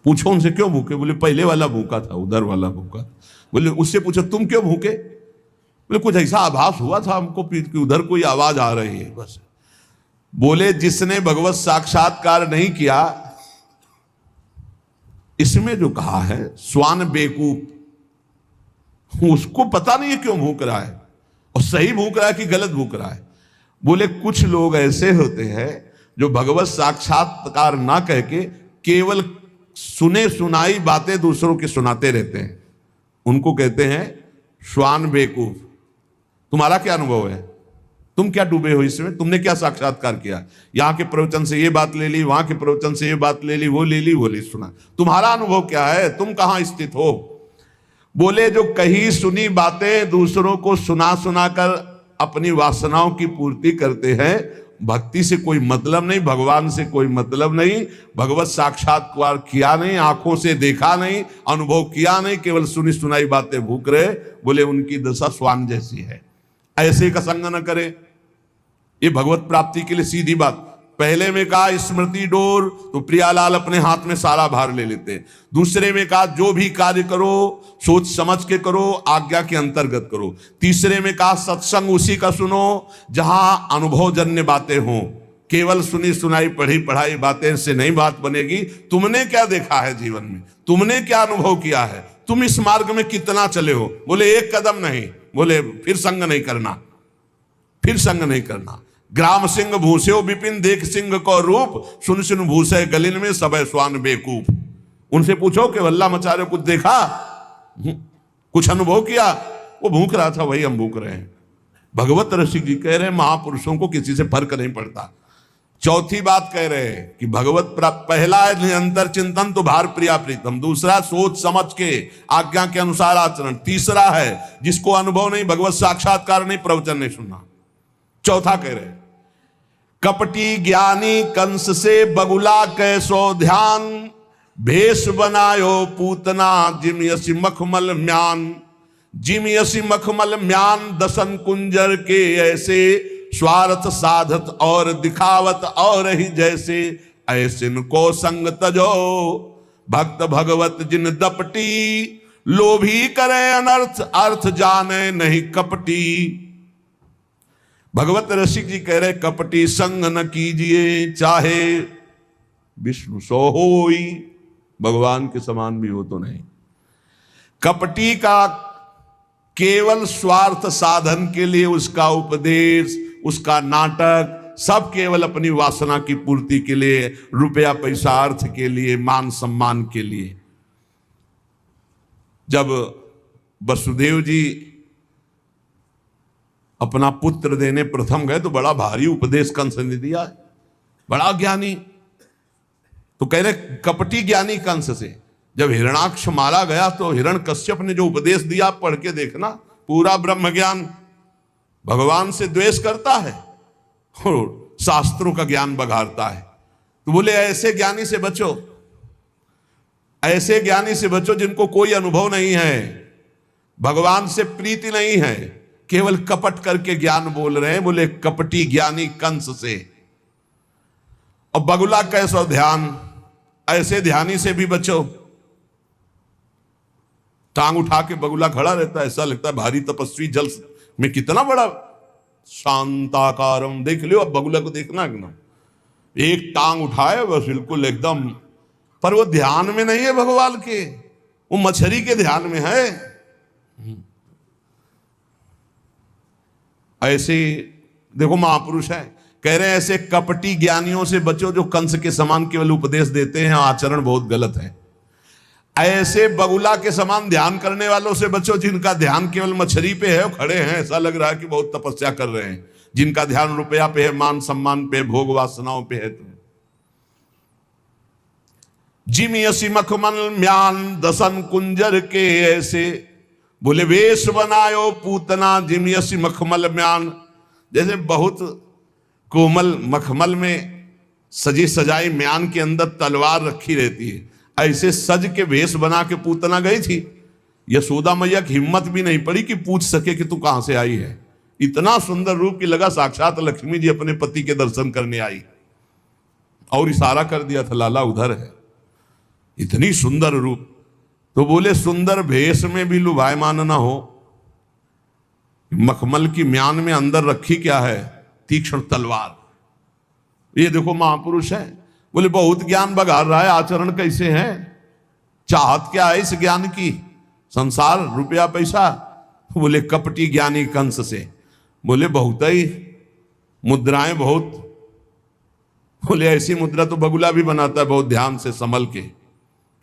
पूछो उनसे क्यों भूखे? बोले पहले वाला भूखा था, उधर वाला भूखा। बोले उससे पूछो तुम क्यों भूखे? बोले कुछ ऐसा आभास हुआ था हमको कि उधर कोई आवाज आ रही है बस। बोले जिसने भगवत साक्षात्कार नहीं किया, इसमें जो कहा है स्वान बेवकूफ, उसको पता नहीं है क्यों भूख रहा है और सही भूख रहा है कि गलत भूख रहा है। बोले कुछ लोग ऐसे होते हैं जो भगवत साक्षात्कार ना कह के केवल सुने सुनाई बातें दूसरों की सुनाते रहते हैं, उनको कहते हैं श्वान बेवकूफ। तुम्हारा क्या अनुभव है? तुम क्या डूबे हो इसमें? तुमने क्या साक्षात्कार किया? यहां के प्रवचन से ये बात ले ली, वहां के प्रवचन से ये बात ले ली, वो ले ली, वो ले सुना। तुम्हारा अनुभव क्या है? तुम कहां स्थित हो? बोले जो कही सुनी बातें दूसरों को सुना सुना कर अपनी वासनाओं की पूर्ति करते हैं, भक्ति से कोई मतलब नहीं, भगवान से कोई मतलब नहीं, भगवत साक्षात्कार किया नहीं, आंखों से देखा नहीं, अनुभव किया नहीं, केवल सुनी सुनाई बातें भूख रहे, बोले उनकी दशा स्वान जैसी है। ऐसे का संग न करे। ये भगवत प्राप्ति के लिए सीधी बात। पहले में कहा स्मृति डोर, तो प्रियालाल अपने हाथ में सारा भार ले लेते। दूसरे में कहा जो भी कार्य करो सोच समझ के करो, आज्ञा के अंतर्गत करो। तीसरे में कहा सत्संग उसी का सुनो जहां अनुभवजन्य बातें हों, केवल सुनी सुनाई पढ़ी पढ़ाई बातें से नहीं बात बनेगी। तुमने क्या देखा है जीवन में? तुमने क्या अनुभव किया है? तुम इस मार्ग में कितना चले हो? बोले एक कदम नहीं। बोले फिर संग नहीं करना, फिर संग नहीं करना। ग्राम सिंह भूसे विपिन देख सिंह को रूप, सुन सुन भूसे गलिन में सब स्वान बेवकूफ। उनसे पूछो कि वल्ला मचारे कुछ देखा, कुछ अनुभव किया? वो भूख रहा था, वही हम भूख रहे हैं। भगवत रसिक जी कह रहे हैं महापुरुषों को किसी से फर्क नहीं पड़ता। चौथी बात कह रहे हैं कि भगवत प्राप्त, पहला है निरंतर चिंतन तो भार प्रिया प्रीतम, दूसरा सोच समझ के आज्ञा के अनुसार आचरण, तीसरा है जिसको अनुभव नहीं, भगवत साक्षात्कार नहीं, प्रवचन नहीं सुनना। चौथा कह रहे कपटी ज्ञानी कंस से बगुला कैसो ध्यान, भेष बनायो पूतना जिम यसी मखमल म्यान। जिम यसी मखमल म्यान दसन कुंजर के ऐसे, स्वार्थ साधत और दिखावत और ही जैसे, ऐसे को संग तजो भक्त भगवत जिन दपटी, लोभी करे अनर्थ अर्थ जाने नहीं कपटी। भगवत रसिक जी कह रहे कपटी संग न कीजिए, चाहे विष्णु सो होई, भगवान के समान भी हो तो नहीं। कपटी का केवल स्वार्थ साधन के लिए उसका उपदेश, उसका नाटक सब केवल अपनी वासना की पूर्ति के लिए, रुपया पैसा अर्थ के लिए, मान सम्मान के लिए। जब वसुदेव जी अपना पुत्र देने प्रथम गए तो बड़ा भारी उपदेश कंस ने दिया है, बड़ा ज्ञानी। तो कह रहे कपटी ज्ञानी कंस से। जब हिरणाक्ष मारा गया तो हिरण्यकश्यप ने जो उपदेश दिया पढ़ के देखना, पूरा ब्रह्म ज्ञान। भगवान से द्वेष करता है और शास्त्रों का ज्ञान बघारता है। तो बोले ऐसे ज्ञानी से बचो, ऐसे ज्ञानी से बचो जिनको कोई अनुभव नहीं है, भगवान से प्रीति नहीं है, केवल कपट करके ज्ञान बोल रहे हैं। बोले कपटी ज्ञानी कंस से। और बगुला कैसो ध्यान, ऐसे ध्यानी से भी बचो। टांग उठा के बगुला खड़ा रहता है, ऐसा लगता है भारी तपस्वी, जल में कितना बड़ा शांताकारम। देख लियो, अब बगुला को देखना है ना, एक टांग उठाए बस बिल्कुल एकदम, पर वो ध्यान में नहीं है भगवान के, वो मछली के ध्यान में है। ऐसे देखो महापुरुष है, कह रहे हैं ऐसे कपटी ज्ञानियों से बचो जो कंस के समान केवल उपदेश देते हैं, आचरण बहुत गलत है। ऐसे बगुला के समान ध्यान करने वालों से बचो जिनका ध्यान केवल मछली पे है, खड़े हैं, ऐसा लग रहा है कि बहुत तपस्या कर रहे हैं, जिनका ध्यान रुपया पे है, मान सम्मान पे, भोग वासनाओं पे है। जिम यसी मखमल म्यान दसन कुंजर के ऐसे, बोले वेश बनायो पूतना जिम यसी मखमल म्यान। जैसे बहुत कोमल मखमल में सजी सजाई म्यान के अंदर तलवार रखी रहती है, ऐसे सज के वेश बना के पूतना गई थी। यशोदा मैया की हिम्मत भी नहीं पड़ी कि पूछ सके कि तू कहां से आई है। इतना सुंदर रूप की लगा साक्षात लक्ष्मी जी अपने पति के दर्शन करने आई, और इशारा कर दिया था लाला उधर है। इतनी सुंदर रूप। तो बोले सुंदर भेष में भी लुभायमान ना हो। मखमल की म्यान में अंदर रखी क्या है? तीक्ष्ण तलवार। ये देखो महापुरुष है। बोले बहुत ज्ञान बघार रहा है, आचरण कैसे है? चाहत क्या है इस ज्ञान की? संसार, रुपया, पैसा? बोले कपटी ज्ञानी कंस से। बोले बहुत ही मुद्राएं बहुत। बोले ऐसी मुद्रा तो बगुला भी बनाता है बहुत ध्यान से संभल के।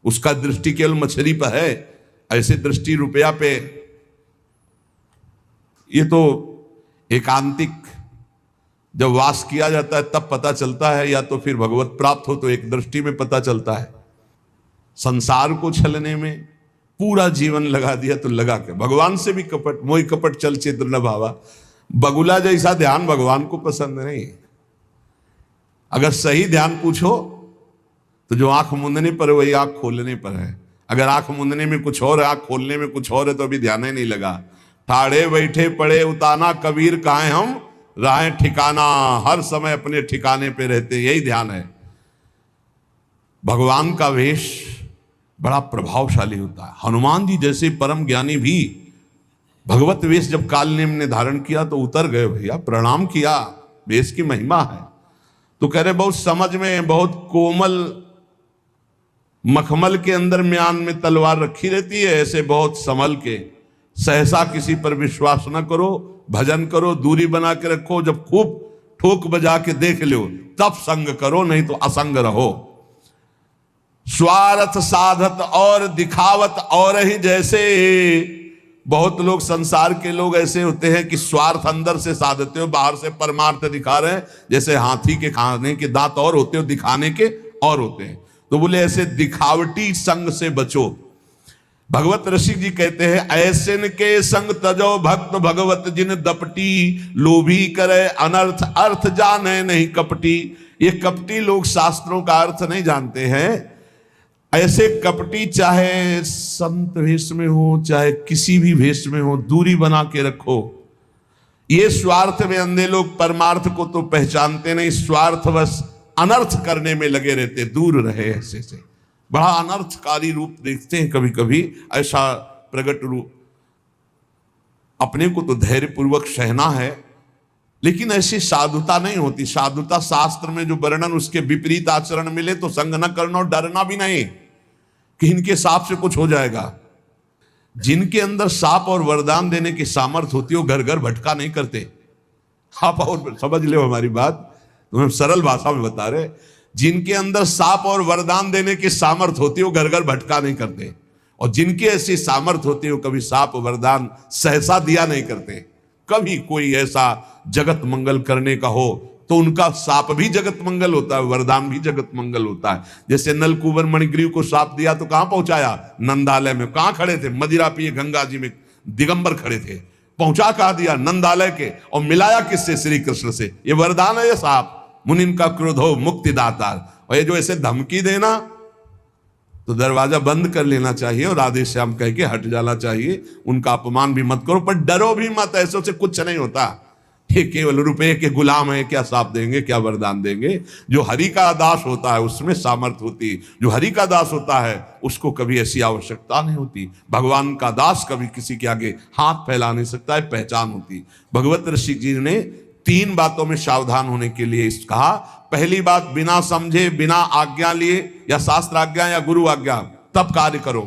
उसका दृष्टि केवल मछली पर है, ऐसे दृष्टि रुपया पे। ये तो एकांतिक जब वास किया जाता है तब पता चलता है, या तो फिर भगवत प्राप्त हो तो एक दृष्टि में पता चलता है। संसार को छलने में पूरा जीवन लगा दिया तो लगा के भगवान से भी कपट, मोहि कपट चल चित्र न भावा। बगुला जैसा ध्यान भगवान को पसंद नहीं। अगर सही ध्यान पूछो तो जो आंख मूंदने पर है वही आंख खोलने पर है। अगर आंख मूंदने में कुछ और है, आंख खोलने में कुछ और है, तो अभी ध्यान ही नहीं लगा। ठाड़े बैठे पड़े उताना, कबीर काहे हम राहें ठिकाना। हर समय अपने ठिकाने पे रहते, यही ध्यान है। भगवान का वेश बड़ा प्रभावशाली होता है। हनुमान जी जैसे परम ज्ञानी भी भगवत वेश जब काल नेम ने धारण किया तो उतर गए भैया, प्रणाम किया। वेश की महिमा है। तो कह रहे बहुत समझ में, बहुत कोमल मखमल के अंदर म्यान में तलवार रखी रहती है, ऐसे बहुत संभल के। सहसा किसी पर विश्वास न करो, भजन करो, दूरी बना के रखो। जब खूब ठोक बजा के देख लो तब संग करो, नहीं तो असंग रहो। स्वार्थ साधत और दिखावत और ही जैसे। बहुत लोग संसार के लोग ऐसे होते हैं कि स्वार्थ अंदर से साधते हो, बाहर से परमार्थ दिखा रहे हैं। जैसे हाथी के खाने के दांत और होते हो, दिखाने के और होते हैं। तो बोले ऐसे दिखावटी संग से बचो। भगवत रसिक जी कहते हैं ऐसे के संग तजो भक्त भगवत जिन दपटी। लोभी करे अनर्थ अर्थ जाने नहीं कपटी। ये कपटी लोग शास्त्रों का अर्थ नहीं जानते हैं। ऐसे कपटी चाहे संत वेश में हो चाहे किसी भी वेश में हो, दूरी बना के रखो। ये स्वार्थ में अंधे लोग परमार्थ को तो पहचानते नहीं, स्वार्थवश अनर्थ करने में लगे रहते। दूर रहे ऐसे से। बड़ा अनर्थकारी रूप देखते हैं कभी कभी, ऐसा प्रगट रूप। अपने को तो धैर्य पूर्वक सहना है, लेकिन ऐसी साधुता नहीं होती। साधुता शास्त्र में जो वर्णन, उसके विपरीत आचरण मिले तो संग न करना और डरना भी नहीं कि इनके साप से कुछ हो जाएगा। जिनके अंदर साप और वरदान देने की सामर्थ्य होती है वो घर घर भटका नहीं करते। आप और समझ लो हमारी बात, तुम्हें सरल भाषा में बता रहे। जिनके अंदर साप और वरदान देने की सामर्थ्य होती है वो घर घर भटका नहीं करते। और जिनकी ऐसी सामर्थ्य होती है वो कभी साप वरदान सहसा दिया नहीं करते। कभी कोई ऐसा जगत मंगल करने का हो तो उनका साप भी जगत मंगल होता है, वरदान भी जगत मंगल होता है। जैसे नलकुबर मणिग्रीव को साप दिया तो कहां पहुंचाया? नंदालय में। कहां खड़े थे? मदिरा पिए गंगा जी में दिगंबर खड़े थे। पहुंचा कहा दिया? नंदालय के। और मिलाया किससे? श्री कृष्ण से। ये वरदान है ये साप। मुनिन का क्रोध हो मुक्तिदातार। और ये जो ऐसे धमकी देना तो दरवाजा बंद कर लेना चाहिए और राधे श्याम कह के हट जाना चाहिए। उनका अपमान भी मत करो, पर डरो भी मत। ऐसों से कुछ नहीं होता। ये केवल रुपए के गुलाम है, क्या साप देंगे, क्या वरदान देंगे। जो हरि का दास होता है उसमें सामर्थ्य होती है। जो हरि का दास होता है उसको कभी ऐसी आवश्यकता नहीं होती। भगवान का दास कभी किसी के आगे हाथ फैला नहीं सकता है, पहचान होती। भगवत ऋषि जी ने 3 बातों में सावधान होने के लिए कहा। पहली बात, बिना समझे, बिना आज्ञा लिए, या शास्त्र आज्ञा या गुरु आज्ञा, तब कार्य करो।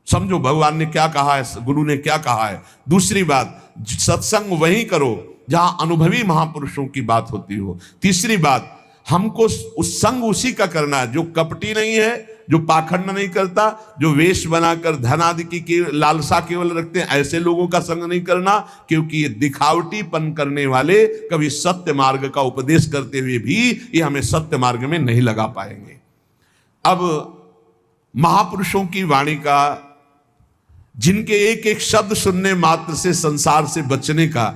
समझो भगवान ने क्या कहा है, गुरु ने क्या कहा है। दूसरी बात, सत्संग वही करो जहां अनुभवी महापुरुषों की बात होती हो। तीसरी बात, हमको उस संग उसी का करना है जो कपटी नहीं है, जो पाखंड नहीं करता, जो वेश बनाकर धन आदि की लालसा केवल रखते हैं। ऐसे लोगों का संग नहीं करना, क्योंकि ये दिखावटीपन करने वाले कभी सत्य मार्ग का उपदेश करते हुए भी ये हमें सत्य मार्ग में नहीं लगा पाएंगे। अब महापुरुषों की वाणी का, जिनके एक एक शब्द सुनने मात्र से संसार से बचने का,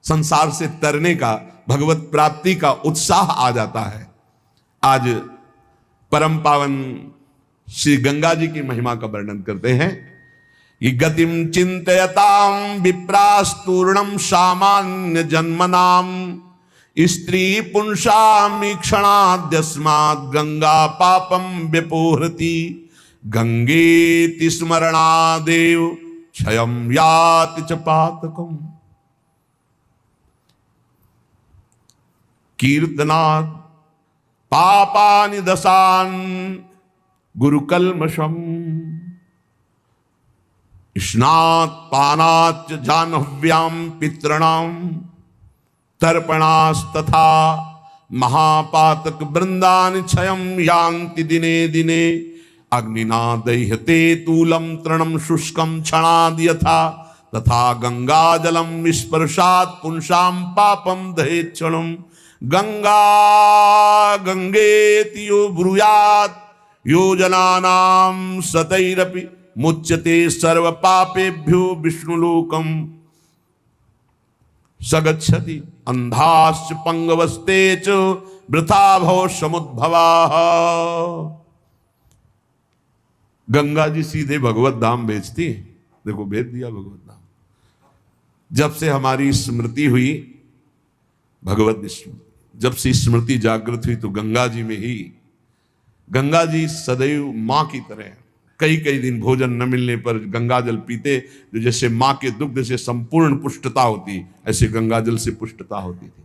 संसार से तरने का, भगवत प्राप्ति का उत्साह आ जाता है। आज परम पावन श्री गंगा जी की महिमा का वर्णन करते हैं। ये गतिम चिंतयताम विप्रास्तूर्णम सामान्य जन्मनाम स्त्री पुंसामी क्षणाद्यस्मात् गंगा पापम व्यपोहति गंगेति स्मरणादेव क्षयं याति च पातकम्। कीर्तनात् पापानि दशान् गुरुकल्मषम्। स्नात् पानात् जाह्नव्यां पितॄणां तर्पणास्तथा महापातक वृंदानि क्षयं यान्ति दिने दिने। अग्निना दह्यते तूलं तृणं शुष्कं क्षणाद् यथा तथा गंगाजलं स्पर्शात् पुंसां पापं दहेत् क्षणम्। गंगा गंगेति यो ब्रूयात् योजनानां शतैरपि मुच्यते सर्व पापेभ्यो विष्णुलोकम् सगच्छति। अंधाश्च पंगवस्ते च वृथा भव समुद्भवाः। गंगा जी सीधे भगवत धाम भेजती, देखो भेज दिया भगवत धाम। जब से हमारी स्मृति हुई भगवत स्मृति, जब से स्मृति जागृत हुई तो गंगा जी में ही, गंगा जी सदैव मां की तरह कई कई दिन भोजन न मिलने पर गंगा जल पीते, जो जैसे मां के दुग्ध से संपूर्ण पुष्टता होती, ऐसे गंगा जल से पुष्टता होती थी।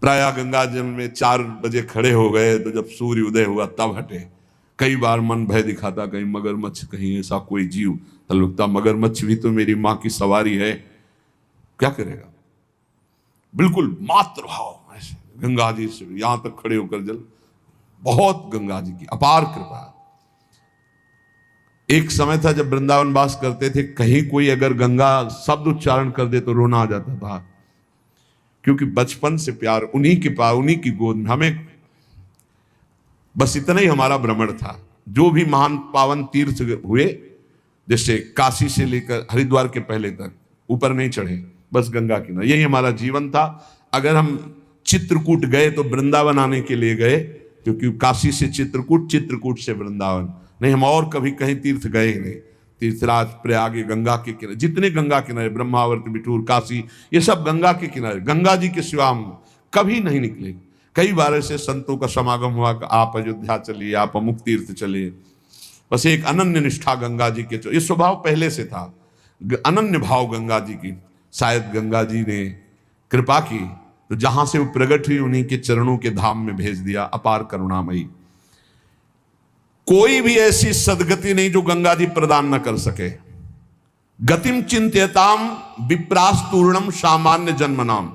प्रायः गंगा जल में 4 बजे खड़े हो गए तो जब सूर्य उदय हुआ तब हटे। कई बार मन भय दिखाता, कहीं मगरमच्छ, कहीं ऐसा कोई जीव, तो लगता मगरमच्छ भी तो मेरी मां की सवारी है, क्या करेगा। बिल्कुल मातृभाव ऐसे गंगा जी से यहां तक खड़े होकर जल, बहुत गंगा जी की अपार कृपा। एक समय था जब वृंदावन वास करते थे, कहीं कोई अगर गंगा शब्द उच्चारण कर दे तो रोना आ जाता था, क्योंकि बचपन से प्यार उन्हीं के पास, उन्हीं की गोद में। हमें बस इतना ही हमारा भ्रमण था। जो भी महान पावन तीर्थ हुए, जैसे काशी से लेकर हरिद्वार के पहले तक, ऊपर नहीं चढ़े, बस गंगा किनारे, यही हमारा जीवन था। अगर हम चित्रकूट गए तो वृंदावन आने के लिए गए, क्योंकि काशी से चित्रकूट, चित्रकूट से वृंदावन, नहीं हम और कभी कहीं तीर्थ गए ही नहीं। तीर्थराज, प्रयाग, गंगा के किनारे, जितने गंगा किनारे, ब्रह्मावर्त, बिठूर, काशी, ये सब गंगा के किनारे, गंगा जी के सिवा हम कभी नहीं निकले। कई बार ऐसे संतों का समागम हुआ कि आप अयोध्या चलिए, आप अमुक तीर्थ चलिए। बस एक अनन्य निष्ठा गंगा जी के, ये स्वभाव पहले से था, अनन्य भाव गंगा जी की। शायद गंगा जी ने कृपा की तो जहां से वो प्रकट हुई उन्हीं के चरणों के धाम में भेज दिया। अपार करुणामयी, कोई भी ऐसी सदगति नहीं जो गंगा जी प्रदान न कर सके। गतिम चिंत्यताम विप्रास्तूर्णम सामान्य जन्मनाम।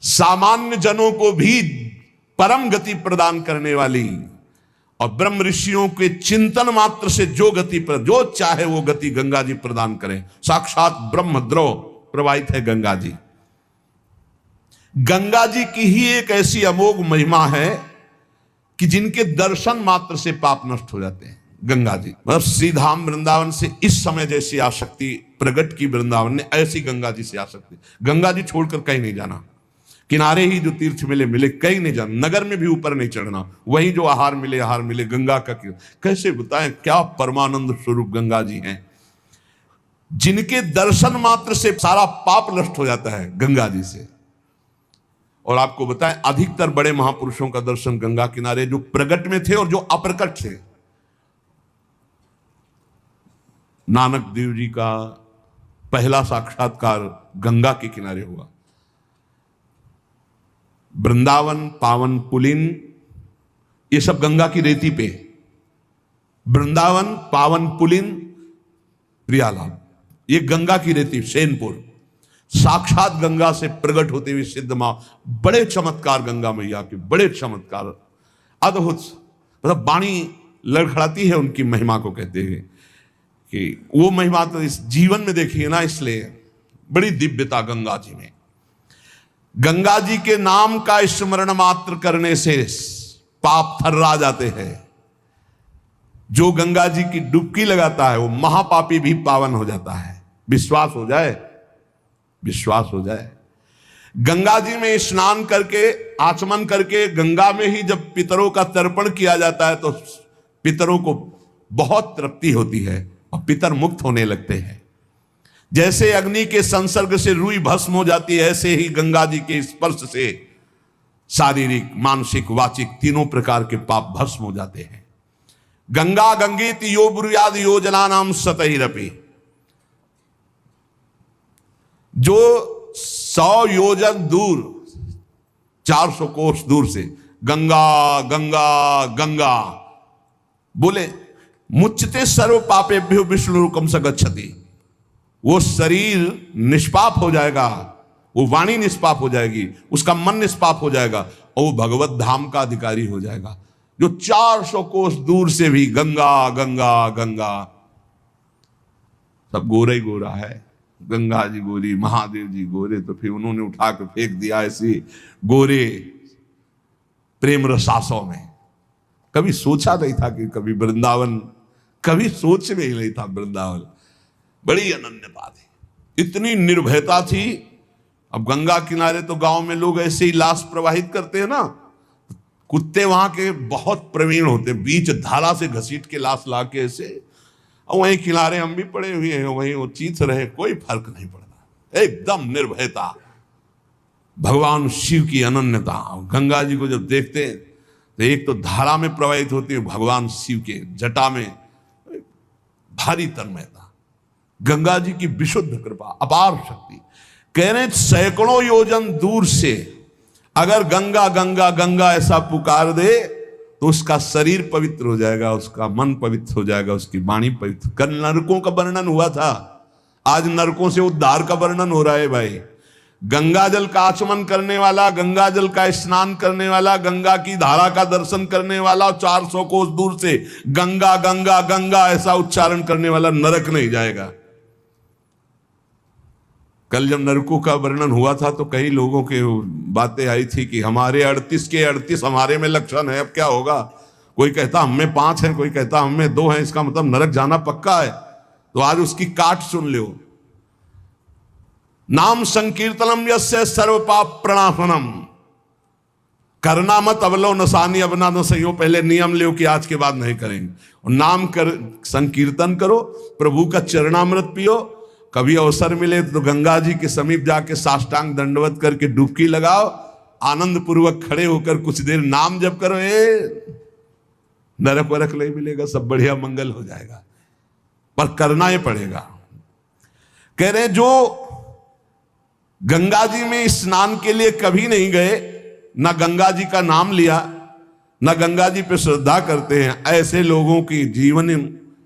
सामान्य जनों को भी परम गति प्रदान करने वाली, और ब्रह्म ऋषियों के चिंतन मात्र से जो गति पर जो चाहे वो गति गंगा जी प्रदान करें। साक्षात ब्रह्म द्रव प्रवाहित है गंगा जी। गंगा जी की ही एक ऐसी अमोघ महिमा है कि जिनके दर्शन मात्र से पाप नष्ट हो जाते हैं। गंगा जी मतलब श्रीधाम वृंदावन से इस समय जैसी आसक्ति प्रगट की वृंदावन ने, ऐसी गंगा जी से आसक्ति। गंगा जी छोड़कर कहीं नहीं जाना, किनारे ही जो तीर्थ मिले मिले, कहीं नहीं जाना, नगर में भी ऊपर नहीं चढ़ना, वहीं जो आहार मिले गंगा का। कैसे बताएं क्या परमानंद स्वरूप गंगा जी हैं, जिनके दर्शन मात्र से सारा पाप नष्ट हो जाता है गंगा जी से। और आपको बताएं अधिकतर बड़े महापुरुषों का दर्शन गंगा किनारे, जो प्रगट में थे और जो अप्रकट थे। नानक देव जी का पहला साक्षात्कार गंगा के किनारे हुआ। वृंदावन, पावन पुलिन, ये सब गंगा की रेती पे। वृंदावन, पावन पुलिन, प्रियालाल, ये गंगा की रेती। सेनपुर साक्षात गंगा से प्रकट होते हुए सिद्ध मां, बड़े चमत्कार गंगा मैया के, बड़े चमत्कार, अद्भुत। मतलब वाणी लड़खड़ाती है उनकी महिमा को, कहते हैं कि वो महिमा तो इस जीवन में देखी है ना, इसलिए बड़ी दिव्यता गंगा जी में। गंगा जी के नाम का स्मरण मात्र करने से पाप थर्रा जाते हैं। जो गंगा जी की डुबकी लगाता है वो महापापी भी पावन हो जाता है। विश्वास हो जाए, विश्वास हो जाए। गंगा जी में स्नान करके, आचमन करके, गंगा में ही जब पितरों का तर्पण किया जाता है तो पितरों को बहुत तृप्ति होती है और पितर मुक्त होने लगते हैं। जैसे अग्नि के संसर्ग से रुई भस्म हो जाती है, ऐसे ही गंगा जी के स्पर्श से शारीरिक, मानसिक, वाचिक तीनों प्रकार के पाप भस्म हो जाते हैं। गंगा गंगेत यो ब्रूयाद योजना नाम सतैरपि, जो 100 योजन दूर, 400 कोस दूर से गंगा गंगा गंगा बोले, मुच्यते सर्व पापेभ्यो विष्णुरूपम स गच्छति, वो शरीर निष्पाप हो जाएगा, वो वाणी निष्पाप हो जाएगी, उसका मन निष्पाप हो जाएगा और वो भगवत धाम का अधिकारी हो जाएगा। जो 400 कोस दूर से भी गंगा गंगा गंगा, सब गोरा ही गोरा है, गंगा जी गोरी, महादेव जी गोरे, तो फिर उन्होंने उठा के फेंक दिया ऐसे गोरे प्रेम रसासों में। कभी सोचा नहीं था कि कभी वृंदावन, कभी सोच में ही नहीं था वृंदावन। बड़ी अनन्य बात है, इतनी निर्भयता थी। अब गंगा किनारे तो गांव में लोग ऐसे ही लाश प्रवाहित करते हैं ना, कुत्ते वहां के बहुत प्रवीण होते, बीच धारा से घसीट के लाश ला के ऐसे, और वहीं किनारे हम भी पड़े हुए हैं, वहीं वो चीत रहे, कोई फर्क नहीं पड़ता, एकदम निर्भयता। भगवान शिव की अनन्यता। गंगा जी को जब देखते हैं तो एक तो धारा में प्रवाहित होती है, भगवान शिव के जटा में भारी तन्मयता, गंगा जी की विशुद्ध कृपा, अपार शक्ति। कह रहे सैकड़ों योजन दूर से अगर गंगा गंगा गंगा ऐसा पुकार दे तो उसका शरीर पवित्र हो जाएगा, उसका मन पवित्र हो जाएगा, उसकी वाणी पवित्र। कल नरकों का वर्णन हुआ था, आज नरकों से उद्धार का वर्णन हो रहा है भाई। गंगा जल का आचमन करने वाला, गंगा जल का स्नान करने वाला, गंगा की धारा का दर्शन करने वाला, 400 कोस दूर से गंगा गंगा गंगा ऐसा उच्चारण करने वाला नरक नहीं जाएगा। कल जब नरकों का वर्णन हुआ था तो कई लोगों के बातें आई थी कि हमारे 38 के 38 हमारे में लक्षण है, अब क्या होगा। कोई कहता हमें 5 हैं, कोई कहता हमें 2 हैं, इसका मतलब नरक जाना पक्का है। तो आज उसकी काट सुन लो। नाम संकीर्तनम यस्य सर्व पाप प्रणाशनम, करना मत अवलो नसानी अबना न सही हो, पहले नियम लो कि आज के बाद नहीं करेंगे। और नाम कर संकीर्तन करो, प्रभु का चरणामृत पियो, कभी अवसर मिले तो गंगा जी के समीप जाके साष्टांग दंडवत करके डुबकी लगाओ, आनंद पूर्वक खड़े होकर कुछ देर नाम जप करो, नरक वरक नहीं मिलेगा, सब बढ़िया मंगल हो जाएगा, पर करना ही पड़ेगा। कह रहे जो गंगा जी में स्नान के लिए कभी नहीं गए, ना गंगा जी का नाम लिया, ना गंगा जी पे श्रद्धा करते हैं, ऐसे लोगों की जीवन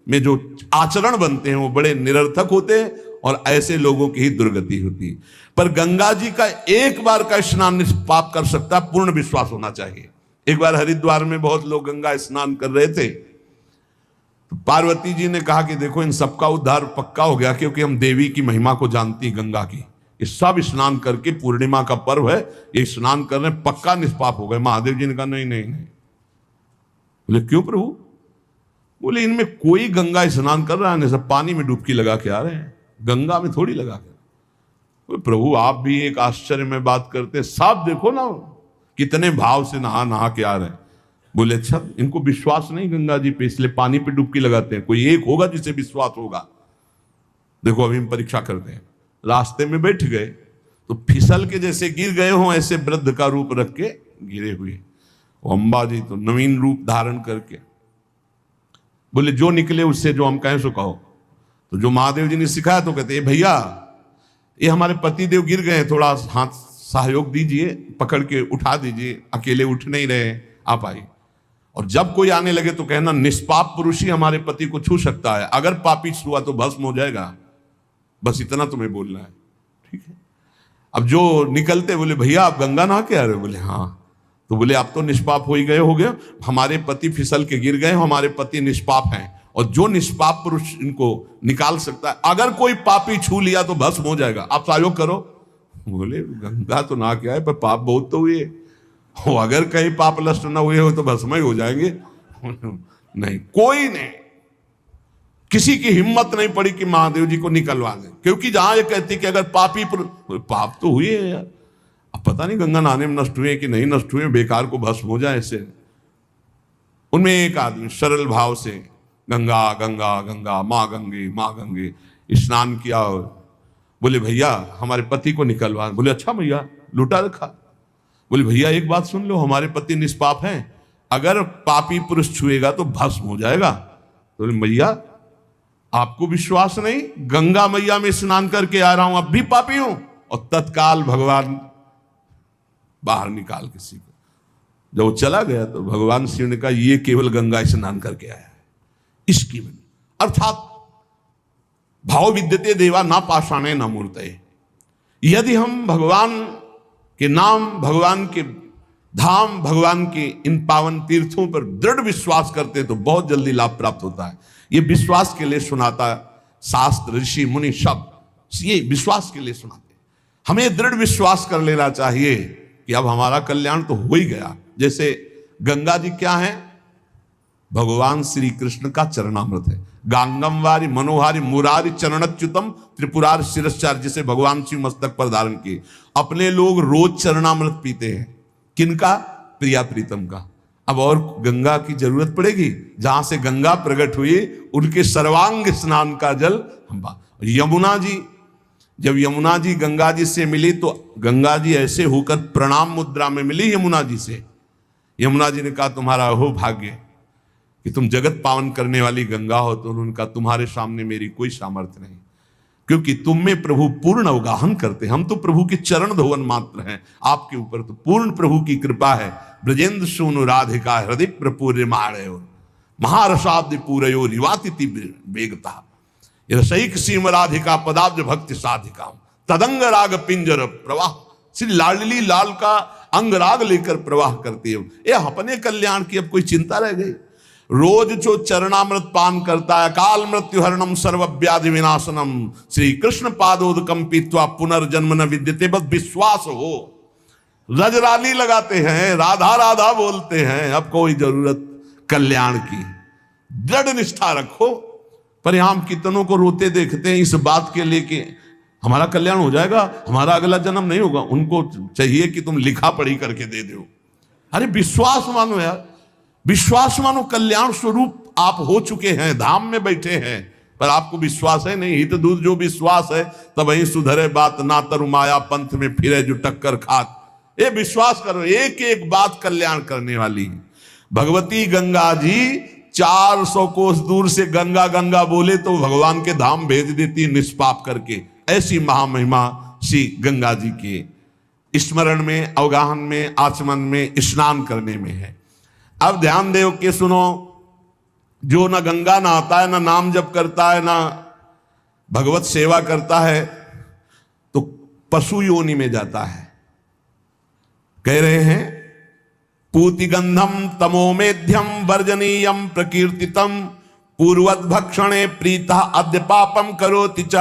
में जो आचरण बनते हैं वो बड़े निरर्थक होते हैं और ऐसे लोगों की ही दुर्गति होती है। पर गंगा जी का एक बार का स्नान निष्पाप कर सकता है, पूर्ण विश्वास होना चाहिए। एक बार हरिद्वार में बहुत लोग गंगा स्नान कर रहे थे, तो पार्वती जी ने कहा कि देखो इन सबका उद्धार पक्का हो गया, क्योंकि हम देवी की महिमा को जानती गंगा की, ये सब स्नान करके, पूर्णिमा का पर्व है, ये स्नान कर रहे हैं, पक्का निष्पाप हो गए। महादेव जी ने कहा नहीं नहीं नहीं। बोले क्यों प्रभु? बोले इनमें कोई गंगा स्नान कर रहा है, सब पानी में डुबकी लगा के आ रहे हैं, गंगा में थोड़ी लगा के। बोले प्रभु आप भी एक आश्चर्य में बात करते हैं, सब देखो ना कितने भाव से नहा नहा के आ रहे हैं। बोले अच्छा इनको विश्वास नहीं गंगा जी पे, इसलिए पानी पे डुबकी लगाते हैं, कोई एक होगा जिसे विश्वास होगा। देखो अभी हम परीक्षा करते हैं। रास्ते में बैठ गए तो फिसल के जैसे गिर गए हों ऐसे वृद्ध का रूप रख के गिरे हुए, अम्बा जी तो नवीन रूप धारण करके। बोले जो निकले उससे जो हम कहें सो कहो। तो जो महादेव जी ने सिखाया तो कहते भैया ये हमारे पति देव गिर गए, थोड़ा हाथ सहयोग दीजिए, पकड़ के उठा दीजिए, अकेले उठ नहीं रहे, आप आइए। और जब कोई आने लगे तो कहना निष्पाप पुरुष ही हमारे पति को छू सकता है, अगर पापी छुआ तो भस्म हो जाएगा, बस इतना तुम्हें बोलना है, ठीक है। अब जो निकलते बोले भैया आप गंगा नहा के आ रहे हो? बोले हाँ। तो बोले आप तो निष्पाप हो ही गए, हो गए, हमारे पति फिसल के गिर गए, हमारे पति निष्पाप हैं, और जो निष्पाप पुरुष इनको निकाल सकता है, अगर कोई पापी छू लिया तो भस्म हो जाएगा, आप सहयोग करो। बोले गंगा तो नहा के आए पर पाप बहुत तो हुए, अगर कहीं पाप नष्ट ना हुए हो तो भस्म ही हो जाएंगे। नहीं, कोई नहीं, किसी की हिम्मत नहीं पड़ी कि महादेव जी को निकलवा दें, क्योंकि जहां ये कहती कि अगर पापी पाप तो हुए हैं यार, अब पता नहीं गंगा नहाने में नष्ट हुए कि नहीं नष्ट हुए, बेकार को भस्म हो जाए ऐसे। उनमें एक आदमी सरल भाव से गंगा गंगा गंगा माँ गंगे स्नान किया, बोले भैया हमारे पति को निकलवा। बोले अच्छा भैया लुटा रखा। बोले भैया एक बात सुन लो, हमारे पति निष्पाप हैं, अगर पापी पुरुष छुएगा तो भस्म हो जाएगा। तो बोले भैया आपको विश्वास नहीं, गंगा मैया में स्नान करके आ रहा हूं, अब भी पापी हूं। और तत्काल भगवान बाहर निकाल किसी को, जब वो चला गया तो भगवान शिव ने कहा ये केवल गंगा स्नान करके आया है, इसकी अर्थात भाव विद्यते देवा ना पाषाणे ना मूर्तये। यदि हम भगवान के नाम, भगवान के धाम, भगवान के इन पावन तीर्थों पर दृढ़ विश्वास करते तो बहुत जल्दी लाभ प्राप्त होता है। ये विश्वास के लिए सुनाता शास्त्र, ऋषि मुनि सब ये विश्वास के लिए सुनाते। हमें दृढ़ विश्वास कर लेना चाहिए कि अब हमारा कल्याण तो हो ही गया। जैसे गंगा जी क्या है? भगवान श्री कृष्ण का चरणामृत है। गांगम वारी मनोहारी मुरारी चरणच्युतम त्रिपुरार शिरश्चार, जिसे भगवान शिव मस्तक पर धारण किए। अपने लोग रोज चरणामृत पीते हैं, किनका? प्रिया प्रीतम का। अब और गंगा की जरूरत पड़ेगी? जहां से गंगा प्रकट हुई उनके सर्वांग स्नान का जल हम। यमुना जी, जब यमुना जी गंगा जी से मिली तो गंगा जी ऐसे होकर प्रणाम मुद्रा में मिली यमुना जी से। यमुना जी ने कहा तुम्हारा हो भाग्य कि तुम जगत पावन करने वाली गंगा हो। तो उन्होंने कहा तुम्हारे सामने मेरी कोई सामर्थ्य नहीं, क्योंकि तुम में प्रभु पूर्ण अवगाहन करते, हम तो प्रभु के चरण धोवन मात्र हैं, आपके ऊपर तो पूर्ण प्रभु की कृपा है। ब्रजेंद्र सोनु राधिका हृदय प्रपूर्य माणयो महारसाब्द पूरयो रिवातिथि वेगता रसैक सीम राधिका पदाब्ज भक्ति साधिका तदंग राग पिंजर प्रवाह। श्री लाडली लाल का अंगराग लेकर प्रवाह करती है। ये अपने कल्याण की अब कोई चिंता रह गई? रोज जो चरणामृत पान करता है, काल मृत्यु हरणम सर्व व्याधि विनाशनम श्री कृष्ण पादोदकम पीत्वा पुनर्जन्म न विद्यते। बस विश्वास हो। रजराली लगाते हैं, राधा राधा बोलते हैं, अब कोई जरूरत कल्याण की। दृढ़ निष्ठा रखो। पर हम कितनों को रोते देखते हैं इस बात के लिए कि हमारा कल्याण हो जाएगा, हमारा अगला जन्म नहीं होगा। उनको चाहिए कि तुम लिखा पढ़ी करके दे दो। अरे विश्वास मानो यार, विश्वास मानो। कल्याण स्वरूप आप हो चुके हैं, धाम में बैठे हैं, पर आपको विश्वास है नहीं। हित दूर जो विश्वास है तब ही सुधरे बात, ना तरु माया पंथ में फिरे जो टक्कर खात। ये विश्वास करो, एक एक बात कल्याण करने वाली है। भगवती गंगा जी 400 कोस दूर से गंगा गंगा बोले तो भगवान के धाम भेज देती निष्पाप करके। ऐसी महामहिमा श्री गंगा जी के स्मरण में, अवगाहन में, आचमन में, स्नान करने में है। अब ध्यान दो के सुनो, जो न गंगा नहाता है, न नाम जप करता है, न भगवत सेवा करता है, तो पशु योनि में जाता है। कह रहे हैं पूतिगंधम तमोमेध्यम वर्जनीयम प्रकीर्तितम पूर्वत भक्षणे प्रीता अद्य पापम करोति च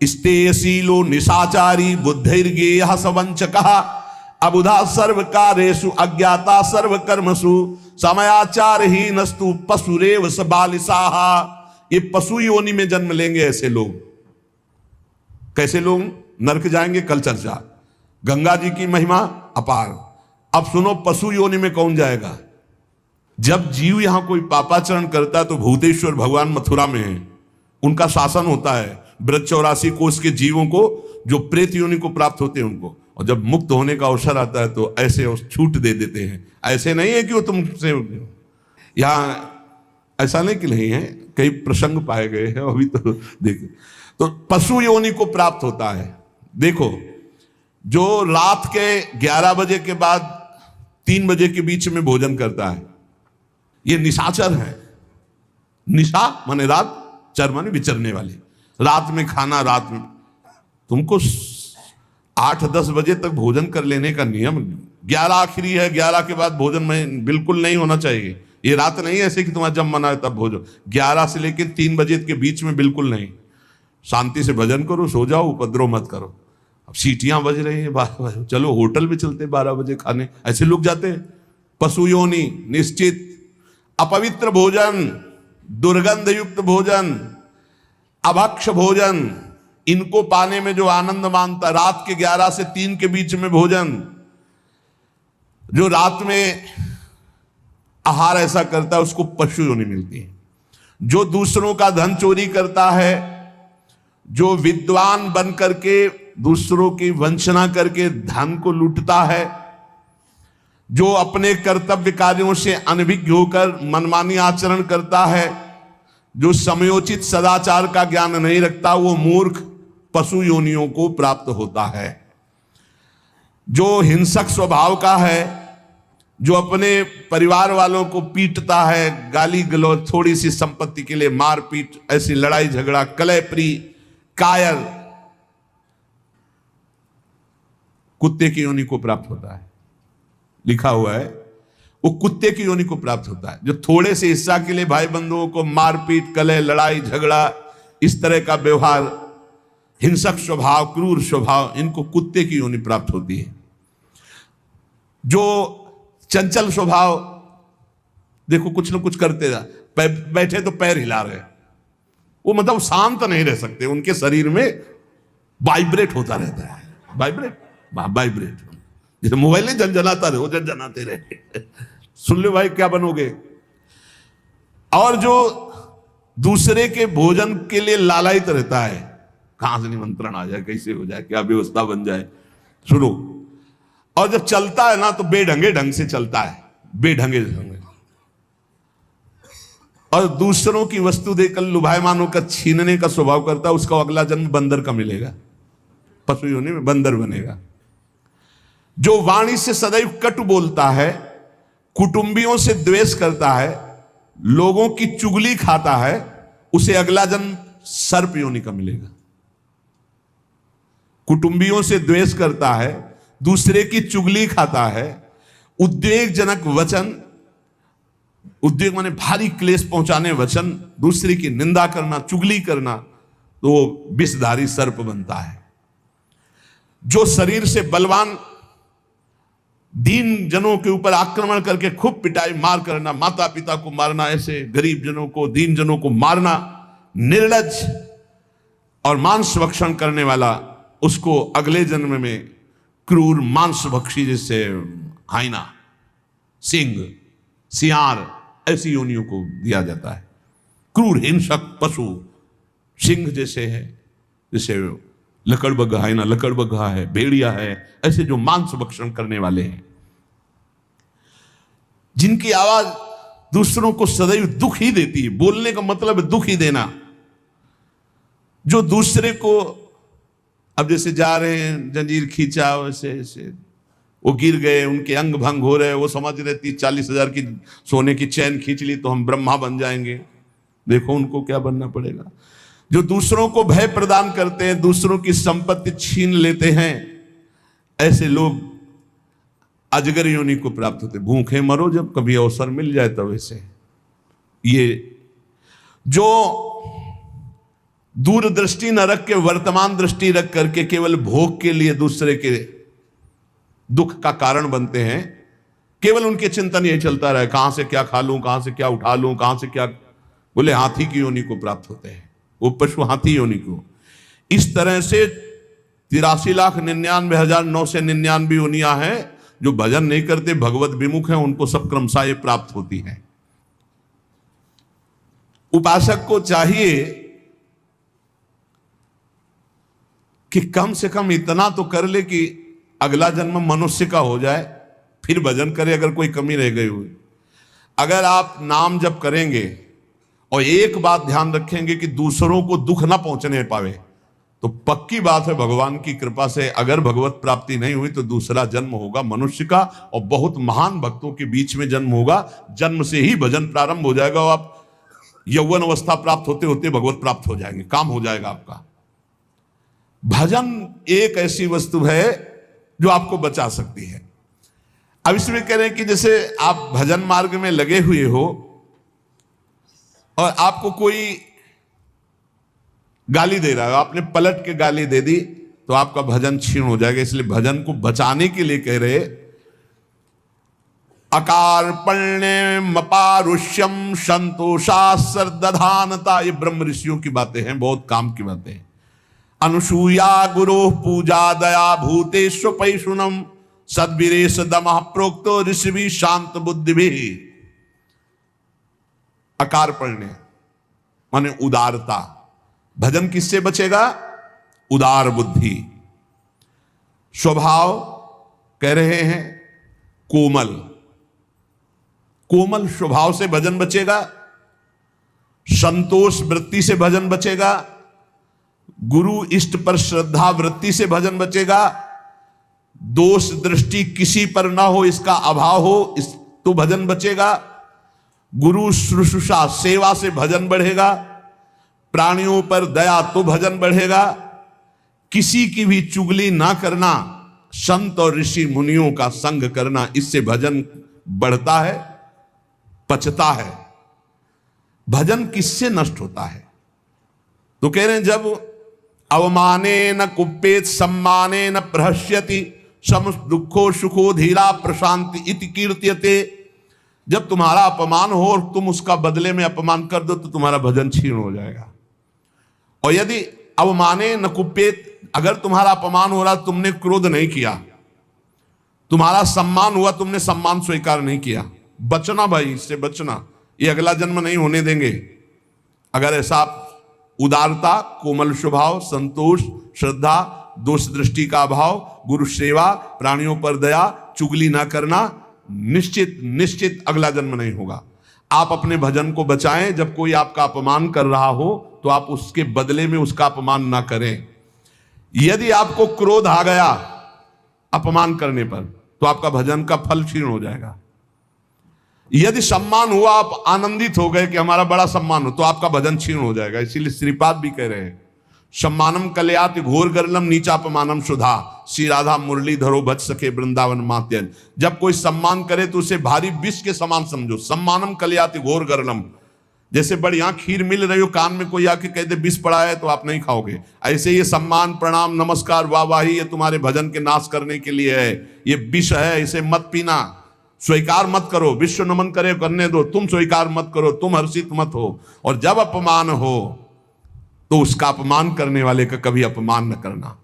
स्तेयशीलो निशाचारी बुद्धैर्गेयः सवंचकः अबुधा सर्वकारेषु अज्ञाता सर्वकर्मसु समयाचारहीनस्तु पशुरेव स बालिसाः। ये पशु योनि में जन्म लेंगे ऐसे लोग। कैसे लोग? नरक जाएंगे, कल चर्चा। गंगा जी की महिमा अपार। अब सुनो, पशु योनि में कौन जाएगा? जब जीव यहां कोई पापाचरण करता है तो भूतेश्वर भगवान मथुरा में है, उनका शासन होता है। ब्रज 84 कोष के जीवों को जो प्रेत योनि को प्राप्त होते हैं उनको, और जब मुक्त होने का अवसर आता है तो ऐसे छूट दे देते हैं। ऐसे नहीं है कि वो तुमसे, यहाँ ऐसा नहीं कि नहीं है, कई प्रसंग पाए गए हैं अभी तो देखिए। तो पशु योनि को प्राप्त होता है। देखो, जो रात के 11 बजे के बाद 3 बजे के बीच में भोजन करता है, ये निशाचर है। निशा माने रात, चर माने विचरने वाले। रात में खाना, रात में तुमको 8-10 बजे तक भोजन कर लेने का नियम। 11 आखिरी है, 11 के बाद भोजन में बिल्कुल नहीं होना चाहिए। ये रात नहीं है ऐसे कि तुम्हारा जब मना है तब भोजन। 11 से लेकर 3 बजे के बीच में बिल्कुल नहीं। शांति से भजन करो, सो जाओ, उपद्रव मत करो। अब सीटियां बज रही हैं 12 बजे, चलो होटल में चलते 12 बजे खाने, ऐसे लोग जाते हैं। पशु योनि निश्चित। अपवित्र भोजन, दुर्गंध युक्त भोजन, अभक्ष भोजन, इनको पाने में जो आनंद मानता, रात के 11 से 3 के बीच में भोजन, जो रात में आहार ऐसा करता है उसको पशु योनि मिलती है। जो दूसरों का धन चोरी करता है, जो विद्वान बन करके दूसरों की वंचना करके धन को लूटता है, जो अपने कर्तव्य कार्यों से अनभिज्ञ होकर मनमानी आचरण करता है, जो समयोचित सदाचार का ज्ञान नहीं रखता, वो मूर्ख पशु योनियों को प्राप्त होता है। जो हिंसक स्वभाव का है, जो अपने परिवार वालों को पीटता है, गाली गलौज, थोड़ी सी संपत्ति के लिए मारपीट, ऐसी लड़ाई झगड़ा, कलहप्रिय, कायर, कुत्ते की योनि को प्राप्त होता है। लिखा हुआ है वो कुत्ते की योनि को प्राप्त होता है। जो थोड़े से हिस्सा के लिए भाई बंधुओं को मारपीट, कलह, लड़ाई झगड़ा, इस तरह का व्यवहार, हिंसक स्वभाव, क्रूर स्वभाव, इनको कुत्ते की योनि प्राप्त होती है। जो चंचल स्वभाव, देखो कुछ न कुछ करते जा, बैठे तो पैर हिला रहे, वो मतलब शांत नहीं रह सकते, उनके शरीर में वाइब्रेट होता रहता है। वाइब्रेट जैसे मोबाइल नहीं झनझनाता रहे, वो झनझनाते रहे। सुन लो भाई क्या बनोगे। और जो दूसरे के भोजन के लिए लालायित रहता है, कहां से निमंत्रण आ जाए, कैसे हो जाए, क्या व्यवस्था बन जाए, सुनो। और जब चलता है ना तो बेढंगे ढंग से चलता है, बेढंगे ढंग। और दूसरों की वस्तु देकर लुभायमान होकर छीनने का स्वभाव करता है, उसका अगला जन्म बंदर का मिलेगा, पशु योनि में बंदर बनेगा। जो वाणी से सदैव कटु बोलता है, कुटुंबियों से द्वेष करता है, लोगों की चुगली खाता है, उसे अगला जन्म सर्प योनि का मिलेगा। कुटुंबियों से द्वेष करता है, दूसरे की चुगली खाता है, उद्वेगजनक वचन, उद्वेग माने भारी क्लेश पहुंचाने वचन, दूसरे की निंदा करना, चुगली करना, तो वो विषधारी सर्प बनता है। जो शरीर से बलवान दीन जनों के ऊपर आक्रमण करके खूब पिटाई मार करना, माता पिता को मारना, ऐसे गरीब जनों को, दीन जनों को मारना, निर्लज और मांस भक्षण करने वाला, उसको अगले जन्म में क्रूर मांसभक्षी, जैसे हाइना, सिंह, सियार, ऐसी योनियों को दिया जाता है। क्रूर हिंसक पशु सिंह जैसे है, जैसे लकड़बग्घा, हाइना लकड़बग्घा है, भेड़िया है, ऐसे जो मांस भक्षण करने वाले हैं, जिनकी आवाज दूसरों को सदैव दुख ही देती है। बोलने का मतलब है दुख ही देना। जो दूसरे को, अब जैसे जा रहे हैं, जंजीर खींचा, वैसे ऐसे वो गिर गए, उनके अंग भंग हो रहे, वो समझ रहे 30-40 हजार की सोने की चैन खींच ली तो हम ब्रह्मा बन जाएंगे। देखो उनको क्या बनना पड़ेगा। जो दूसरों को भय प्रदान करते हैं, दूसरों की संपत्ति छीन लेते हैं, ऐसे लोग अजगर योनि को प्राप्त होते। भूखे मरो जब कभी अवसर मिल जाए तब। ऐसे ये जो दूरदृष्टि न रख के वर्तमान दृष्टि रख करके केवल भोग के लिए दूसरे के दुख का कारण बनते हैं, केवल उनके चिंतन यही चलता रहे, कहां से क्या खा लूं, कहां से क्या उठा लूं, कहां से क्या, बोले हाथी की योनि को प्राप्त होते हैं, वो पशु हाथी योनि को। इस तरह से 83,99,999 योनियां हैं। जो भजन नहीं करते, भगवत विमुख हैं, उनको सब क्रमशः ये प्राप्त होती हैं। उपासक को चाहिए कि कम से कम इतना तो कर ले कि अगला जन्म मनुष्य का हो जाए, फिर भजन करे अगर कोई कमी रह गई हुई। अगर आप नाम जप करेंगे और एक बात ध्यान रखेंगे कि दूसरों को दुख ना पहुंचने पावे, तो पक्की बात है भगवान की कृपा से अगर भगवत प्राप्ति नहीं हुई तो दूसरा जन्म होगा मनुष्य का, और बहुत महान भक्तों के बीच में जन्म होगा। जन्म से ही भजन प्रारंभ हो जाएगा और आप यौवन अवस्था प्राप्त होते होते भगवत प्राप्त हो जाएंगे, काम हो जाएगा आपका। भजन एक ऐसी वस्तु है जो आपको बचा सकती है। अब इसमें कह रहे हैं कि जैसे आप भजन मार्ग में लगे हुए हो और आपको कोई गाली दे रहा है, आपने पलट के गाली दे दी तो आपका भजन क्षीण हो जाएगा। इसलिए भजन को बचाने के लिए कह रहे, अकार्पण्यमपारुष्यम संतोषासर्दधानता, ये ब्रह्म ऋषियों की बातें हैं, बहुत काम की बातें हैं। अनुसूया गुरो पूजा दया भूतेश्व पैशुनम सद्वीरेश दमः प्रोक्तो ऋषि शांत बुद्धि भी। अकार्पण्य माने उदारता। भजन किससे बचेगा? उदार बुद्धि। स्वभाव कह रहे हैं कोमल, कोमल स्वभाव से भजन बचेगा, संतोष वृत्ति से भजन बचेगा, गुरु इष्ट पर श्रद्धा वृत्ति से भजन बचेगा, दोष दृष्टि किसी पर ना हो इसका अभाव हो इस तो भजन बचेगा, गुरु शुश्रूषा सेवा से भजन बढ़ेगा, प्राणियों पर दया तो भजन बढ़ेगा, किसी की भी चुगली ना करना, संत और ऋषि मुनियों का संग करना, इससे भजन बढ़ता है, पचता है। भजन किससे नष्ट होता है? तो कह रहे हैं जब अवमाने न कुप्येत सम्माने न प्रहस्यति सम दुखो सुखो धीरा प्रशांति इति कीर्त्यते। जब तुम्हारा अपमान हो और तुम उसका बदले में अपमान कर दो तो तुम्हारा भजन क्षीण हो जाएगा। और यदि अवमाने न कुप्येत, अगर तुम्हारा अपमान हो रहा तुमने क्रोध नहीं किया, तुम्हारा सम्मान हुआ तुमने सम्मान स्वीकार नहीं किया, बचना भाई, इससे बचना, ये अगला जन्म नहीं होने देंगे। अगर ऐसा उदारता, कोमल स्वभाव, संतोष, श्रद्धा, दोष दृष्टि का अभाव, गुरु सेवा, प्राणियों पर दया, चुगली ना करना, निश्चित निश्चित अगला जन्म नहीं होगा। आप अपने भजन को बचाएं। जब कोई आपका अपमान कर रहा हो तो आप उसके बदले में उसका अपमान ना करें। यदि आपको क्रोध आ गया अपमान करने पर तो आपका भजन का फल क्षीण हो जाएगा। यदि सम्मान हुआ, आप आनंदित हो गए कि हमारा बड़ा सम्मान हो, तो आपका भजन क्षीण हो जाएगा। इसीलिए श्रीपाद भी कह रहे हैं सम्मानम कल्याति घोर गरलम नीचापमानम सुधा, श्री राधा मुरली धरो भज सके वृंदावन मात्यन। जब कोई सम्मान करे तो उसे भारी विष के समान समझो। सम्मानम कल्याति घोर गरलम, जैसे बढ़िया खीर मिल रही हो, कान में कोई आके कह दे विष पड़ा है तो आप नहीं खाओगे, ऐसे ये सम्मान प्रणाम नमस्कार वाहवाही ये तुम्हारे भजन के नाश करने के लिए है, ये विष है, इसे मत पीना, स्वीकार मत करो। विश्व नमन करे करने दो, तुम स्वीकार मत करो, तुम हर्षित मत हो। और जब अपमान हो तो उसका अपमान करने वाले का कभी अपमान न करना।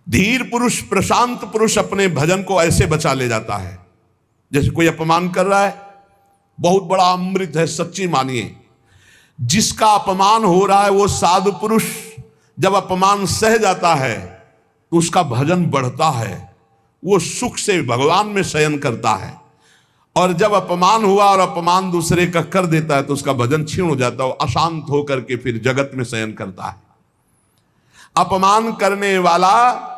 धीर पुरुष, प्रशांत पुरुष अपने भजन को ऐसे बचा ले जाता है। जैसे कोई अपमान कर रहा है, बहुत बड़ा अमृत है, सच्ची मानिए। जिसका अपमान हो रहा है वो साधु पुरुष जब अपमान सह जाता है तो उसका भजन बढ़ता है, वो सुख से भगवान में शयन करता है। और जब अपमान हुआ और अपमान दूसरे का कर देता है तो उसका भजन क्षीण हो जाता है, वो अशांत होकर के फिर जगत में शयन करता है। अपमान करने वाला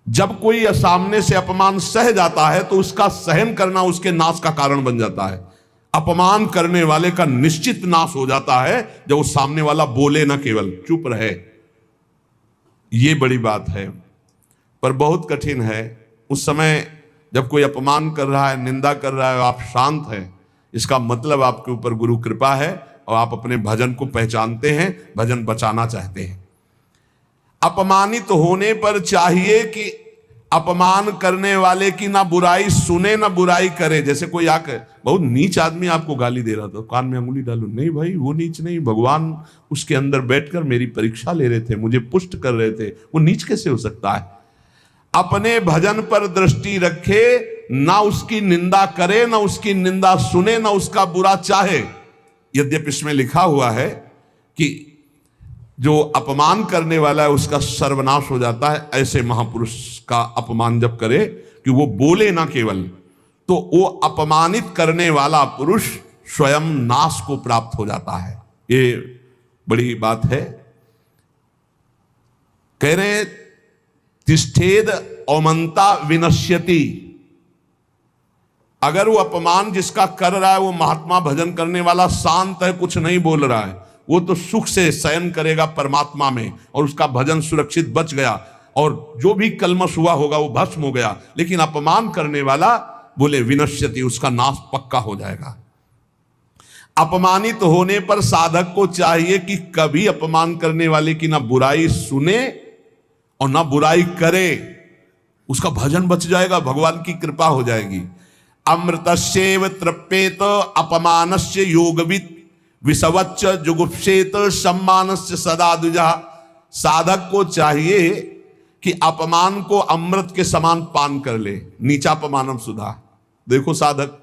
जब कोई सामने से अपमान सह जाता है तो उसका सहन करना उसके नाश का कारण बन जाता है। अपमान करने वाले का निश्चित नाश हो जाता है जब वो सामने वाला बोले ना, केवल चुप रहे। ये बड़ी बात है, पर बहुत कठिन है। उस समय जब कोई अपमान कर रहा है, निंदा कर रहा है, आप शांत हैं, इसका मतलब आपके ऊपर गुरु कृपा है और आप अपने भजन को पहचानते हैं, भजन बचाना चाहते हैं। अपमानित होने पर चाहिए कि अपमान करने वाले की ना बुराई सुने ना बुराई करे। जैसे कोई आकर बहुत नीच आदमी आपको गाली दे रहा था, कान में अंगुली डालो, नहीं भाई वो नीच नहीं, भगवान उसके अंदर बैठकर मेरी परीक्षा ले रहे थे, मुझे पुष्ट कर रहे थे, वो नीच कैसे हो सकता है? अपने भजन पर दृष्टि रखे, ना उसकी निंदा करे, ना उसकी निंदा सुने, ना उसका बुरा चाहे। यद्यपि इसमें लिखा हुआ है कि जो अपमान करने वाला है उसका सर्वनाश हो जाता है। ऐसे महापुरुष का अपमान जब करे कि वो बोले ना केवल, तो वो अपमानित करने वाला पुरुष स्वयं नाश को प्राप्त हो जाता है। ये बड़ी बात है। कह रहे तिष्ठेद औमंता विनश्यति। अगर वो अपमान जिसका कर रहा है वो महात्मा भजन करने वाला शांत है, कुछ नहीं बोल रहा है, वो तो सुख से शयन करेगा परमात्मा में और उसका भजन सुरक्षित बच गया और जो भी कलमश हुआ होगा वो भस्म हो गया। लेकिन अपमान करने वाला बोले विनश्यति, उसका नाश पक्का हो जाएगा। अपमानित होने पर साधक को चाहिए कि कभी अपमान करने वाले की ना बुराई सुने और ना बुराई करे, उसका भजन बच जाएगा, भगवान की कृपा हो जाएगी। अमृतस्यैव तृप्येत अपमानस्य योगवित् विषवच्च जुगुप्सेत सम्मानस्य सदा द्विजा। साधक को चाहिए कि अपमान को अमृत के समान पान कर ले, नीचापमानम सुधा। देखो साधक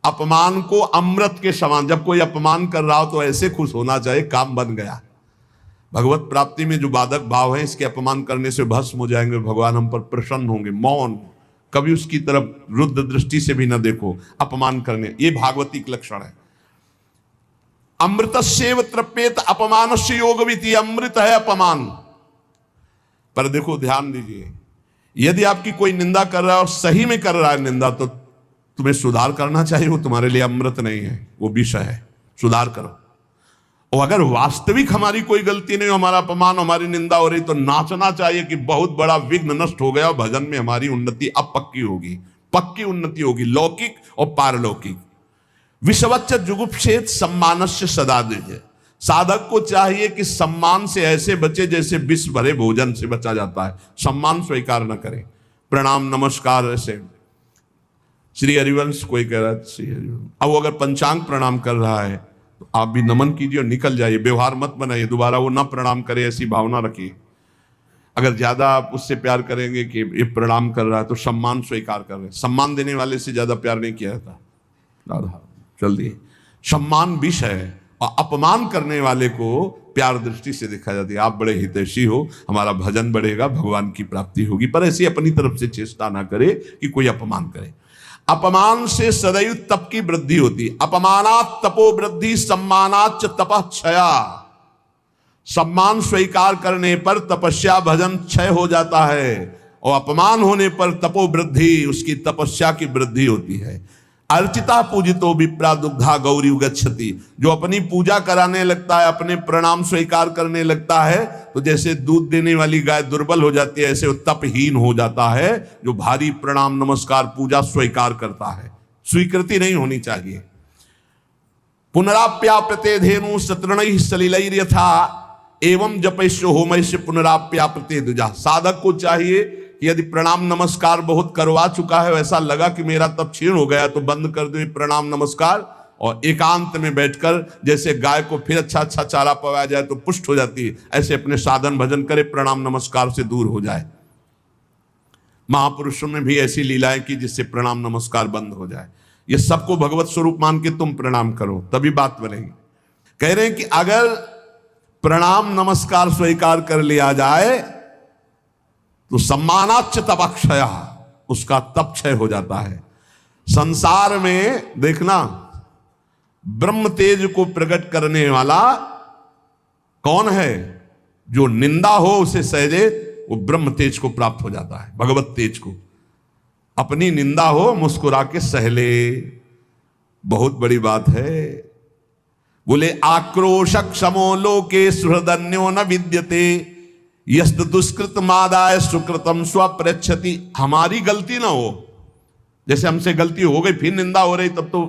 अपमान को अमृत के समान, जब कोई अपमान कर रहा हो तो ऐसे खुश होना चाहिए काम बन गया। भगवत प्राप्ति में जो बाधक भाव है, इसके अपमान करने से भस्म हो जाएंगे, भगवान हम पर प्रसन्न होंगे। मौन, कभी उसकी तरफ रुद्र दृष्टि से भी न देखो, अपमान करने, ये भागवतिक लक्षण है। अमृतस्येव तृप्येत अपमानस्य योगविति, अमृत है अपमान। पर देखो ध्यान दीजिए, यदि आपकी कोई निंदा कर रहा है और सही में कर रहा है निंदा, तो तुम्हें सुधार करना चाहिए। वो तुम्हारे लिए अमृत नहीं है, वो विष है, सुधार करो। और अगर वास्तविक हमारी कोई गलती नहीं, हमारा अपमान, हमारी निंदा हो रही, तो नाचना चाहिए कि बहुत बड़ा विघ्न नष्ट हो गया और भजन में हमारी उन्नति अब पक्की होगी, पक्की उन्नति होगी, लौकिक और पारलौकिक। विषवच्च जुगुप्सेत सम्मानस्य सदा दीजिए। साधक को चाहिए कि सम्मान से ऐसे बचे जैसे विष भरे भोजन से बचा जाता है। सम्मान स्वीकार न करें, प्रणाम नमस्कार ऐसे। श्री हरिवंश कोई कह रहा है, श्री हरिवंश, अब वो अगर पंचांग प्रणाम कर रहा है तो आप भी नमन कीजिए और निकल जाइए, व्यवहार मत बनाइए, दोबारा वो ना प्रणाम करे ऐसी भावना रखिए। अगर ज्यादा आप उससे प्यार करेंगे कि ये प्रणाम कर रहा है, तो सम्मान स्वीकार कर रहे हैं। सम्मान देने वाले से ज्यादा प्यार नहीं किया जाता। राधा जल्दी, सम्मान विष है और अपमान करने वाले को प्यार दृष्टि से देखा जाती है। आप बड़े हितैषी हो, हमारा भजन बढ़ेगा, भगवान की प्राप्ति होगी। पर ऐसी अपनी तरफ से चेष्टा ना करे कि कोई अपमान करे। अपमान से सदैव तप की वृद्धि होती। अपमानात तपो वृद्धि, सम्मानाच तपः क्षया। सम्मान स्वीकार करने पर तपस्या भजन क्षय हो जाता है, और अपमान होने पर तपो वृद्धि, उसकी तपस्या की वृद्धि होती है। अर्चिता पूजितो विप्रा दुग्धा गौरी गच्छति। जो अपनी पूजा कराने लगता है, अपने प्रणाम स्वीकार करने लगता है, तो जैसे दूध देने वाली गाय दुर्बल हो जाती है, ऐसे वो तपहीन हो जाता है जो भारी प्रणाम नमस्कार पूजा स्वीकार करता है। स्वीकृति नहीं होनी चाहिए। पुनराप्याप्यते धेनु शतृणैः सलिलैर्यथा एवं जपैश्य होमैश्य पुनराप्याप्यते द्विजा। साधक को चाहिए कि यदि प्रणाम नमस्कार बहुत करवा चुका है, वैसा लगा कि मेरा तप क्षीण हो गया, तो बंद कर दो प्रणाम नमस्कार और एकांत में बैठकर, जैसे गाय को फिर अच्छा अच्छा चारा पवाया जाए तो पुष्ट हो जाती है, ऐसे अपने साधन भजन करे, प्रणाम नमस्कार से दूर हो जाए। महापुरुषों ने भी ऐसी लीलाएं की जिससे प्रणाम नमस्कार बंद हो जाए। ये सबको भगवत स्वरूप मान के तुम प्रणाम करो, तभी बात बनेगी। कह रहे हैं कि अगर प्रणाम नमस्कार स्वीकार कर लिया जाए तो सम्मानाच्च तपक्षय, उसका तप क्षय हो जाता है। संसार में देखना, ब्रह्म तेज को प्रकट करने वाला कौन है? जो निंदा हो उसे सहजे, वो ब्रह्म तेज को प्राप्त हो जाता है, भगवत तेज को। अपनी निंदा हो मुस्कुरा के सह ले, बहुत बड़ी बात है। बोले आक्रोशक समो लोके सुहृदन्यो न विद्यते यस्त दुष्कृत मादाय सुकृतम स्वप्रच्छति। हमारी गलती ना हो, जैसे हमसे गलती हो गई फिर निंदा हो रही, तब तो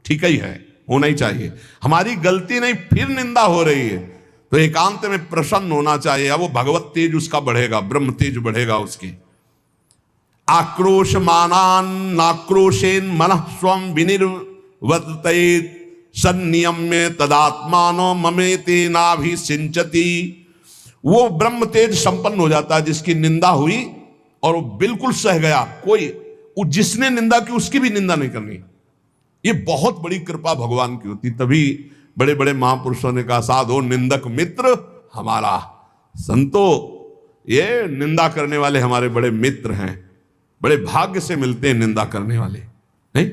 ठीक ही है, होना ही चाहिए। हमारी गलती नहीं, फिर निंदा हो रही है, तो एकांत में प्रसन्न होना चाहिए। अब वो भगवत तेज उसका बढ़ेगा, ब्रह्म तेज बढ़ेगा उसके। आक्रोश मानान नाक्रोशेन मनः स्वम विनिर्वर्तयेत् सन्नियम्य तदात्मानो ममेते नाभिसिंचति। वो ब्रह्म तेज संपन्न हो जाता है जिसकी निंदा हुई और वो बिल्कुल सह गया। कोई जिसने निंदा की उसकी भी निंदा नहीं करनी। ये बहुत बड़ी कृपा भगवान की होती। तभी बड़े बड़े महापुरुषों ने कहा, साधो निंदक मित्र हमारा। संतो, ये निंदा करने वाले हमारे बड़े मित्र हैं, बड़े भाग्य से मिलते हैं निंदा करने वाले। नहीं,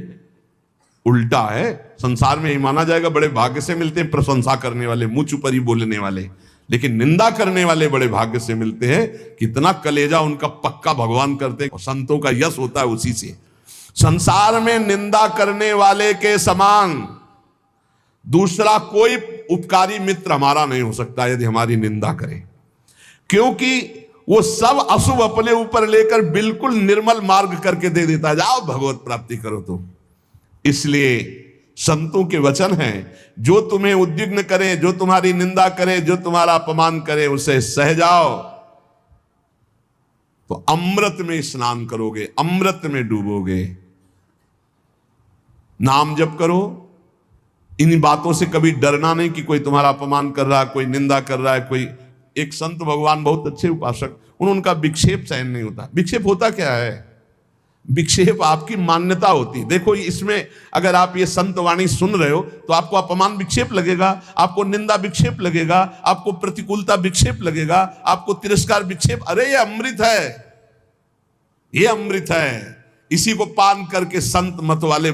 उल्टा है, संसार में ही माना जाएगा बड़े भाग्य से मिलते हैं प्रशंसा करने वाले, मुंह चुपरी बोलने वाले, लेकिन निंदा करने वाले बड़े भाग्य से मिलते हैं। कितना कलेजा उनका पक्का भगवान करते हैं, संतों का यश होता है उसी से। संसार में निंदा करने वाले के समान दूसरा कोई उपकारी मित्र हमारा नहीं हो सकता यदि हमारी निंदा करे, क्योंकि वो सब अशुभ अपने ऊपर लेकर बिल्कुल निर्मल मार्ग करके दे देता है, जाओ भगवत प्राप्ति करो तुम। इसलिए संतों के वचन हैं, जो तुम्हें उद्विग्न करे, जो तुम्हारी निंदा करे, जो तुम्हारा अपमान करे, उसे सह जाओ तो अमृत में स्नान करोगे, अमृत में डूबोगे। नाम जप करो, इन बातों से कभी डरना नहीं कि कोई तुम्हारा अपमान कर रहा है, कोई निंदा कर रहा है। कोई एक संत भगवान बहुत अच्छे उपासक, उनका विक्षेप सहन नहीं होता। विक्षेप होता क्या है? विक्षेप आपकी मान्यता होती है। देखो इसमें अगर आप ये संत वाणी सुन रहे हो तो आपको अपमान विक्षेप लगेगा, आपको निंदा विक्षेप लगेगा, आपको प्रतिकूलता विक्षेप लगेगा, आपको तिरस्कार विक्षेप। अरे ये अमृत है, ये अमृत है। इसी को पान करके संत मत वाले